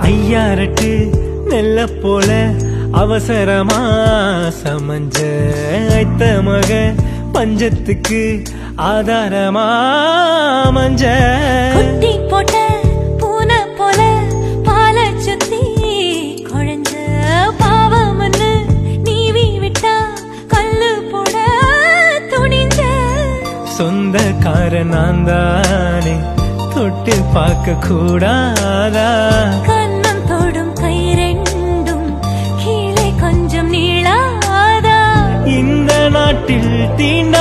ஐயாரட்டு நெல்ல போல அவசரமா சமஞ்ச ஐத்த மக பஞ்சத்துக்கு ஆதாரமா மஞ்ச குட்டி போட்ட பூனை போல பால சுத்தி குழஞ்ச பாவம்னு நீவி விட்டா கல்லு போட துணிஞ்ச சொந்தக்கார நான் தானே தொட்டு பார்க்க கூடாதா கண்ணம் தொடும் கை ரெண்டும் கீழே கொஞ்சம் நீளாதா இந்த நாட்டில் தீண்டா